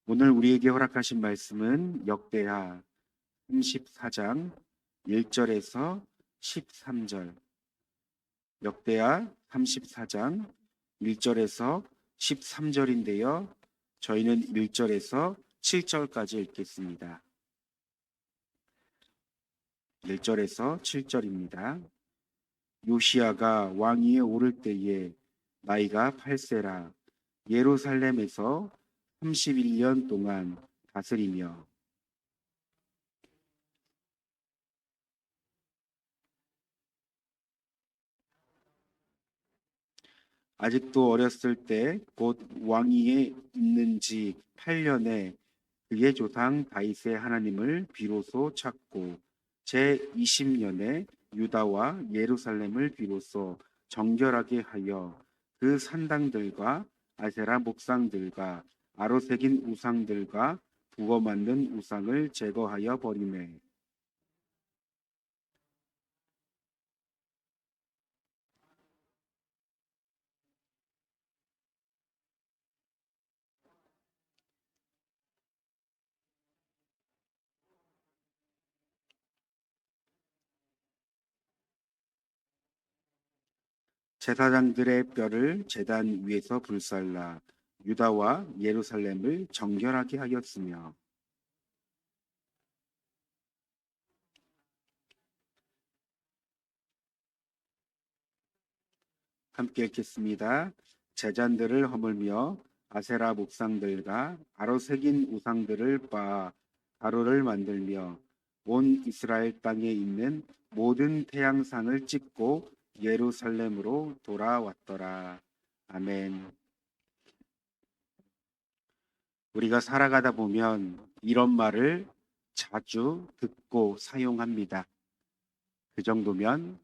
오늘 우리에게 허락하신 말씀은 역대하 34장 1절에서 13절. 역대하 34장 1절에서 13절인데요. 저희는 1절에서 7절까지 읽겠습니다. 1절에서 7절입니다. 요시야가 왕위에 오를 때에 나이가 8세라 예루살렘에서 31년 동안 다스리며 아직도 어렸을 때 곧 왕위에 있는 지 8년에 그의 조상 다윗의 하나님을 비로소 찾고 제 20년에 유다와 예루살렘을 비로소 정결하게 하여 그 산당들과 아세라 목상들과 아로새긴 우상들과 부어 만든 우상을 제거하여 버리매 제사장들의 뼈를 제단 위에서 불살라 유다와 예루살렘을 정결하게 하였으며 함께 읽겠습니다. 제잔들을 허물며 아세라 목상들과 아로새긴 우상들을 빻아 가루를 만들며 온 이스라엘 땅에 있는 모든 태양상을 찍고 예루살렘으로 돌아왔더라. 아멘. 우리가 살아가다 보면 이런 말을 자주 듣고 사용합니다. 그 정도면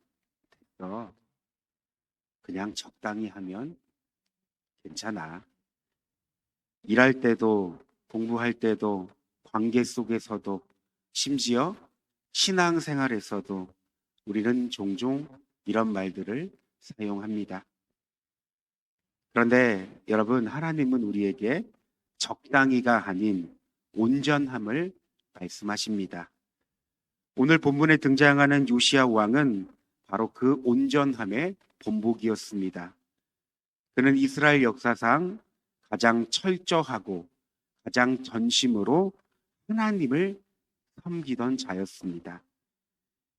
됐어. 그냥 적당히 하면 괜찮아. 일할 때도, 공부할 때도, 관계 속에서도, 심지어 신앙생활에서도 우리는 종종 이런 말들을 사용합니다. 그런데 여러분, 하나님은 우리에게 적당히가 아닌 온전함을 말씀하십니다. 오늘 본문에 등장하는 요시야 왕은 바로 그 온전함의 본보기였습니다. 그는 이스라엘 역사상 가장 철저하고 가장 전심으로 하나님을 섬기던 자였습니다.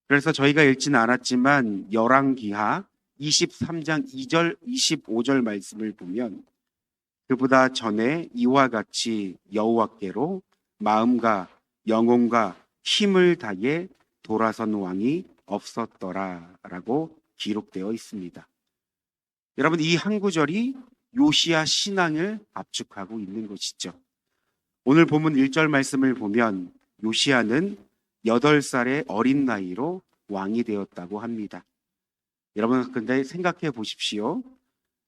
그래서 저희가 읽지는 않았지만 열왕기하 23장 2절 25절 말씀을 보면 그보다 전에 이와 같이 여호와께로 마음과 영혼과 힘을 다해 돌아선 왕이 없었더라라고 기록되어 있습니다. 여러분, 이 한 구절이 요시야 신앙을 압축하고 있는 것이죠. 오늘 본문 1절 말씀을 보면 요시야는 8살의 어린 나이로 왕이 되었다고 합니다. 여러분, 근데 생각해 보십시오.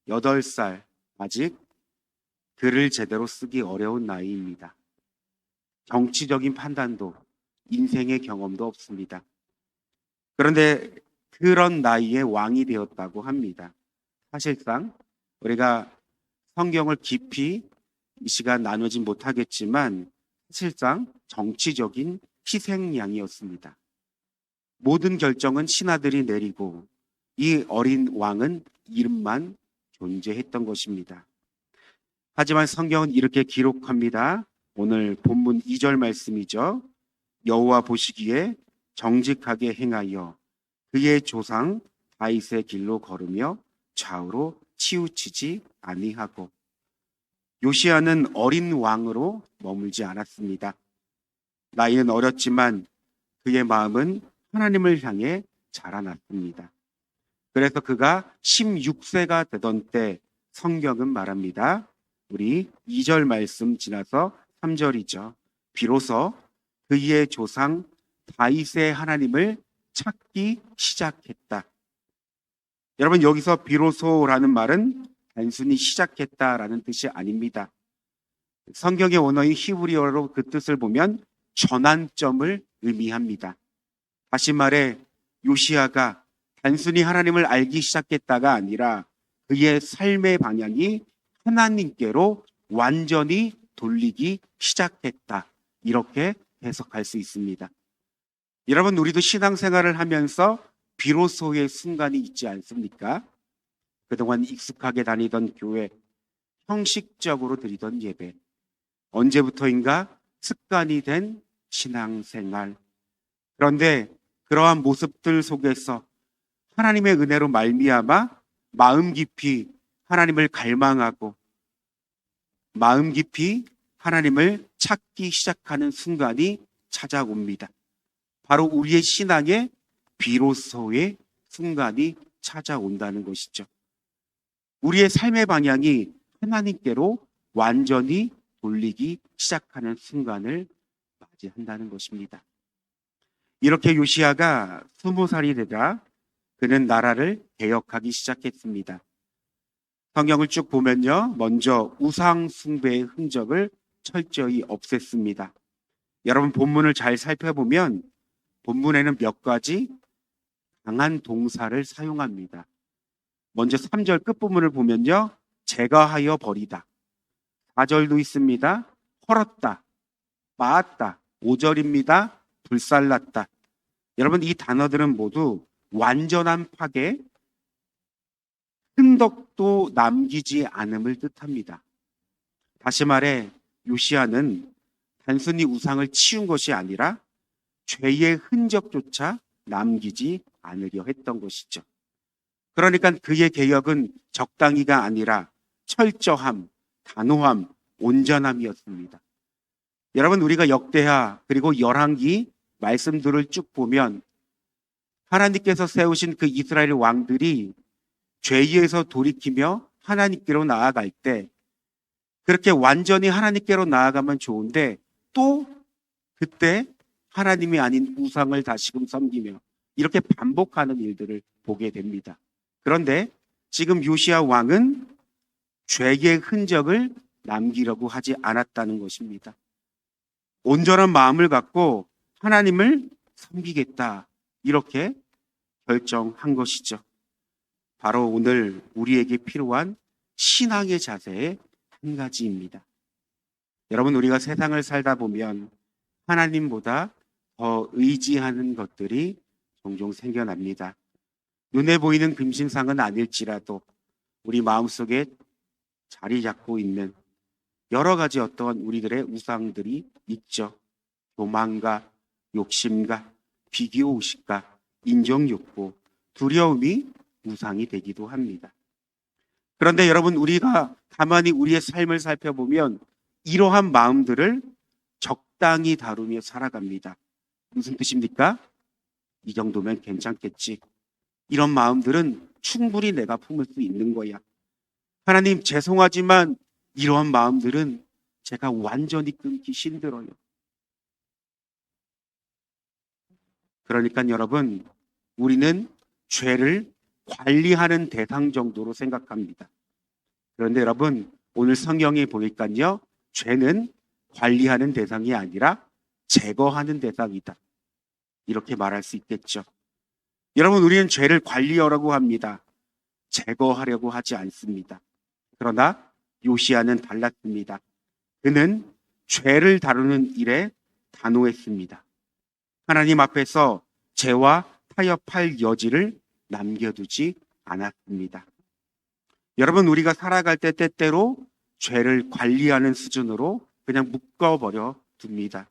8살, 아직 글을 제대로 쓰기 어려운 나이입니다. 정치적인 판단도, 인생의 경험도 없습니다. 그런데 그런 나이에 왕이 되었다고 합니다. 사실상 우리가 성경을 깊이 이 시간 나누진 못하겠지만 사실상 정치적인 희생양이었습니다. 모든 결정은 신하들이 내리고 이 어린 왕은 이름만 존재했던 것입니다. 하지만 성경은 이렇게 기록합니다. 오늘 본문 2절 말씀이죠. 여호와 보시기에 정직하게 행하여 그의 조상 다윗의 길로 걸으며 좌우로 치우치지 아니하고. 요시야는 어린 왕으로 머물지 않았습니다. 나이는 어렸지만 그의 마음은 하나님을 향해 자라났습니다. 그래서 그가 16세가 되던 때 성경은 말합니다. 우리 2절 말씀 지나서 3절이죠. 비로소 그의 조상 다윗의 하나님을 찾기 시작했다. 여러분, 여기서 비로소라는 말은 단순히 시작했다라는 뜻이 아닙니다. 성경의 원어인 히브리어로 그 뜻을 보면 전환점을 의미합니다. 다시 말해 요시야가 단순히 하나님을 알기 시작했다가 아니라 그의 삶의 방향이 하나님께로 완전히 돌리기 시작했다. 이렇게 해석할 수 있습니다. 여러분, 우리도 신앙생활을 하면서 비로소의 순간이 있지 않습니까? 그동안 익숙하게 다니던 교회, 형식적으로 드리던 예배, 언제부터인가 습관이 된 신앙생활. 그런데 그러한 모습들 속에서 하나님의 은혜로 말미암아 마음 깊이 하나님을 갈망하고 마음 깊이 하나님을 찾기 시작하는 순간이 찾아옵니다. 바로 우리의 신앙의 비로소의 순간이 찾아온다는 것이죠. 우리의 삶의 방향이 하나님께로 완전히 돌리기 시작하는 순간을 맞이한다는 것입니다. 이렇게 요시야가 20살이 되자 그는 나라를 개혁하기 시작했습니다. 성경을 쭉 보면요, 먼저 우상 숭배의 흔적을 철저히 없앴습니다. 여러분, 본문을 잘 살펴보면 본문에는 몇 가지 강한 동사를 사용합니다. 먼저 3절 끝부분을 보면요, 제거하여 버리다. 4절도 있습니다. 헐었다, 빻았다. 5절입니다. 불살랐다. 여러분, 이 단어들은 모두 완전한 파괴, 흔적도 남기지 않음을 뜻합니다. 다시 말해 요시야는 단순히 우상을 치운 것이 아니라 죄의 흔적조차 남기지 않으려 했던 것이죠. 그러니까 그의 개혁은 적당히가 아니라 철저함, 단호함, 온전함이었습니다. 여러분, 우리가 역대하 그리고 열왕기 말씀들을 쭉 보면 하나님께서 세우신 그 이스라엘 왕들이 죄에서 돌이키며 하나님께로 나아갈 때 그렇게 완전히 하나님께로 나아가면 좋은데 또 그때 하나님이 아닌 우상을 다시금 섬기며 이렇게 반복하는 일들을 보게 됩니다. 그런데 지금 요시야 왕은 죄의 흔적을 남기려고 하지 않았다는 것입니다. 온전한 마음을 갖고 하나님을 섬기겠다, 이렇게 결정한 것이죠. 바로 오늘 우리에게 필요한 신앙의 자세의 한 가지입니다. 여러분, 우리가 세상을 살다 보면 하나님보다 더 의지하는 것들이 종종 생겨납니다. 눈에 보이는 금신상은 아닐지라도 우리 마음속에 자리 잡고 있는 여러 가지 어떠한 우리들의 우상들이 있죠. 교만과 욕심과 비교의식과 인정욕구, 두려움이 우상이 되기도 합니다. 그런데 여러분, 우리가 가만히 우리의 삶을 살펴보면 이러한 마음들을 적당히 다루며 살아갑니다. 무슨 뜻입니까? 이 정도면 괜찮겠지. 이런 마음들은 충분히 내가 품을 수 있는 거야. 하나님, 죄송하지만 이러한 마음들은 제가 완전히 끊기 힘들어요. 그러니까 여러분, 우리는 죄를 관리하는 대상 정도로 생각합니다. 그런데 여러분, 오늘 성경에 보니까요, 죄는 관리하는 대상이 아니라 제거하는 대상이다, 이렇게 말할 수 있겠죠. 여러분, 우리는 죄를 관리하려고 합니다. 제거하려고 하지 않습니다. 그러나 요시야는 달랐습니다. 그는 죄를 다루는 일에 단호했습니다. 하나님 앞에서 죄와 타협할 여지를 남겨두지 않았습니다. 여러분, 우리가 살아갈 때 때때로 죄를 관리하는 수준으로 그냥 묶어버려 둡니다.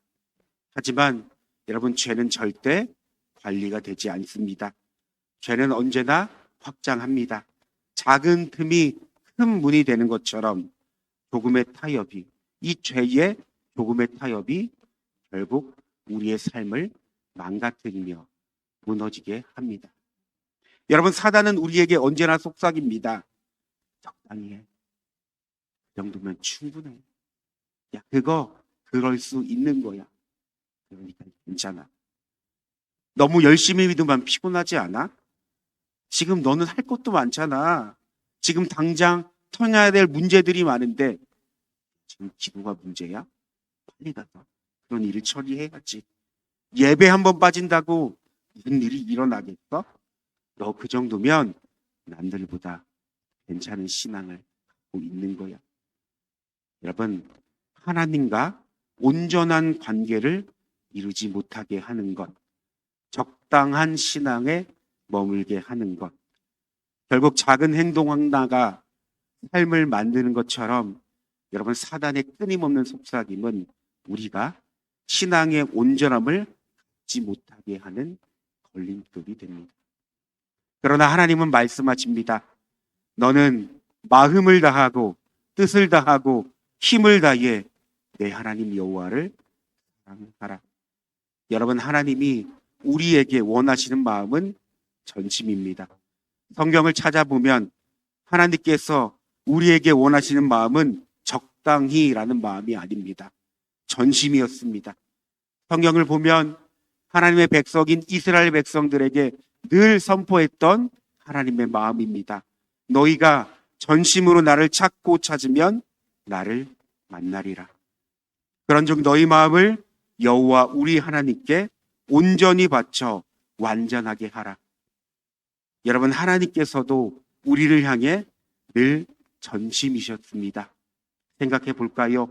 하지만 여러분, 죄는 절대 관리가 되지 않습니다. 죄는 언제나 확장합니다. 작은 틈이 큰 문이 되는 것처럼 조금의 타협이, 이 죄의 조금의 타협이 결국 우리의 삶을 망가뜨리며 무너지게 합니다. 여러분, 사단은 우리에게 언제나 속삭입니다. 적당히 해. 그 정도면 충분해. 야, 그거 그럴 수 있는 거야. 그러니까 괜찮아. 너무 열심히 믿으면 피곤하지 않아? 지금 너는 할 것도 많잖아. 지금 당장 터져야 될 문제들이 많은데 지금 기도가 문제야? 빨리 가서 그런 일을 처리해야지. 예배 한번 빠진다고 무슨 일이 일어나겠어? 너 그 정도면 남들보다 괜찮은 신앙을 갖고 있는 거야. 여러분, 하나님과 온전한 관계를 이루지 못하게 하는 것, 적당한 신앙에 머물게 하는 것, 결국 작은 행동 하나가 삶을 만드는 것처럼 여러분, 사단의 끊임없는 속삭임은 우리가 신앙의 온전함을 갖지 못하게 하는 걸림돌이 됩니다. 그러나 하나님은 말씀하십니다. 너는 마음을 다하고 뜻을 다하고 힘을 다해 내 하나님 여호와를 사랑하라. 여러분, 하나님이 우리에게 원하시는 마음은 전심입니다. 성경을 찾아보면 하나님께서 우리에게 원하시는 마음은 적당히라는 마음이 아닙니다. 전심이었습니다. 성경을 보면 하나님의 백성인 이스라엘 백성들에게 늘 선포했던 하나님의 마음입니다. 너희가 전심으로 나를 찾고 찾으면 나를 만나리라. 그런즉 너희 마음을 여호와 우리 하나님께 온전히 바쳐 완전하게 하라. 여러분, 하나님께서도 우리를 향해 늘 전심이셨습니다. 생각해 볼까요?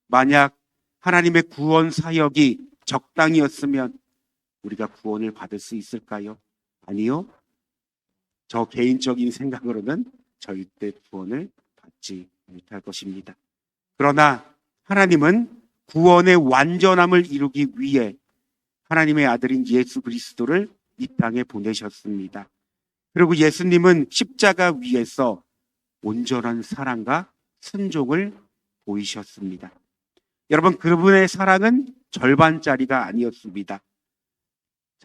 만약 하나님의 구원 사역이 적당이었으면 우리가 구원을 받을 수 있을까요? 아니요. 저 개인적인 생각으로는 절대 구원을 받지 못할 것입니다. 그러나 하나님은 구원의 완전함을 이루기 위해 하나님의 아들인 예수 그리스도를 이 땅에 보내셨습니다. 그리고 예수님은 십자가 위에서 온전한 사랑과 순종을 보이셨습니다. 여러분, 그분의 사랑은 절반짜리가 아니었습니다.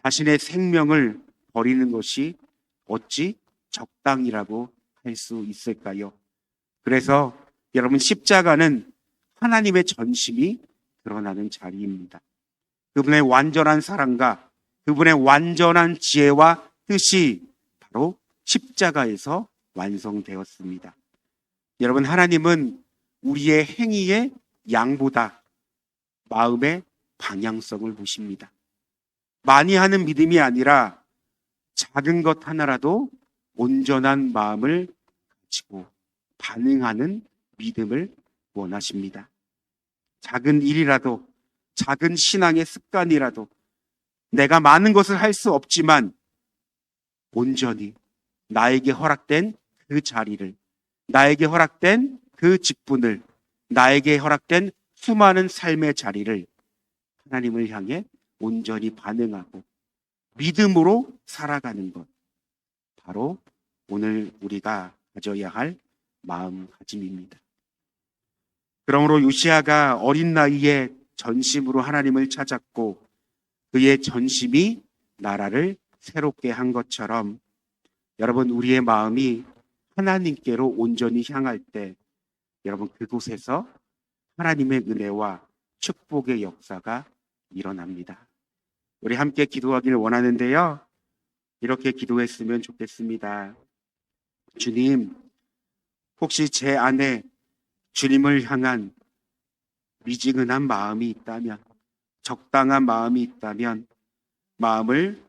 자신의 생명을 버리는 것이 어찌 적당이라고 할 수 있을까요? 그래서 여러분, 십자가는 하나님의 전심이 드러나는 자리입니다. 그분의 완전한 사랑과 그분의 완전한 지혜와 뜻이 바로 십자가에서 완성되었습니다. 여러분, 하나님은 우리의 행위의 양보다 마음의 방향성을 보십니다. 많이 하는 믿음이 아니라 작은 것 하나라도 온전한 마음을 가지고 반응하는 믿음을 원하십니다. 작은 일이라도, 작은 신앙의 습관이라도 내가 많은 것을 할 수 없지만 온전히 나에게 허락된 그 자리를, 나에게 허락된 그 직분을, 나에게 허락된 수많은 삶의 자리를 하나님을 향해 온전히 반응하고 믿음으로 살아가는 것, 바로 오늘 우리가 가져야 할 마음가짐입니다. 그러므로 요시야가 어린 나이에 전심으로 하나님을 찾았고 그의 전심이 나라를 새롭게 한 것처럼 여러분, 우리의 마음이 하나님께로 온전히 향할 때 여러분, 그곳에서 하나님의 은혜와 축복의 역사가 일어납니다. 우리 함께 기도하기를 원하는데요, 이렇게 기도했으면 좋겠습니다. 주님, 혹시 제 안에 주님을 향한 미지근한 마음이 있다면, 적당한 마음이 있다면 마음을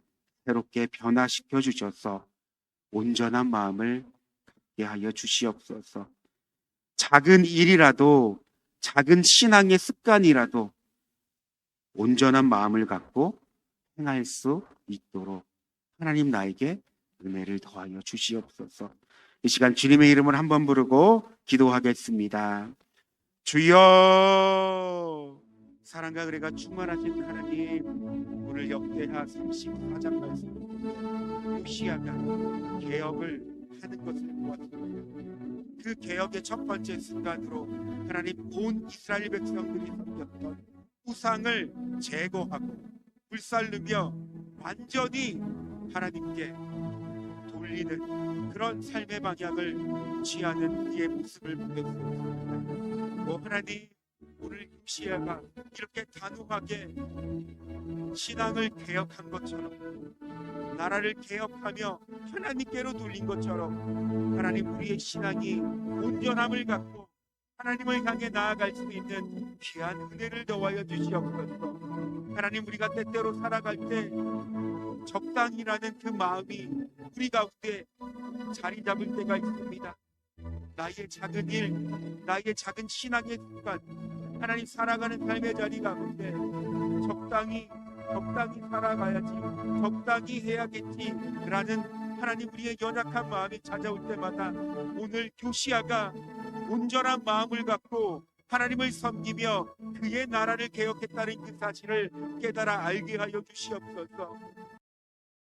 새롭게 변화시켜 주셔서 온전한 마음을 갖게 하여 주시옵소서. 작은 일이라도, 작은 신앙의 습관이라도 온전한 마음을 갖고 행할 수 있도록 하나님 나에게 은혜를 더하여 주시옵소서. 이 시간 주님의 이름을 한번 부르고 기도하겠습니다. 주여, 사랑과 은혜가 충만하신 하나님, 오늘 역대하 34장 말씀 요시야가 개혁을 하는 것을 보았습니다. 그 개혁의 첫 번째 순간으로 하나님 온 이스라엘 백성들이 섬겼던 우상을 제거하고 불살르며 완전히 하나님께 돌리는 그런 삶의 방향을 취하는 우리의 모습을 보겠습니다. 하나님, 오늘 요시야가 이렇게 단호하게 신앙을 개혁한 것처럼, 나라를 개혁하며 하나님께로 돌린 것처럼 하나님, 우리의 신앙이 온전함을 갖고 하나님을 향해 나아갈 수 있는 귀한 은혜를 더하여 주시옵소서. 하나님, 우리가 때때로 살아갈 때 적당이라는 그 마음이 우리 가운데 자리 잡을 때가 있습니다. 나의 작은 일, 나의 작은 신앙의 습관, 하나님 살아가는 삶의 자리 가운데 적당히 살아가야지, 적당히 해야겠지라는 하나님 우리의 연약한 마음이 찾아올 때마다 오늘 요시야가 온전한 마음을 갖고 하나님을 섬기며 그의 나라를 개혁했다는 그 사실을 깨달아 알게 하여 주시옵소서.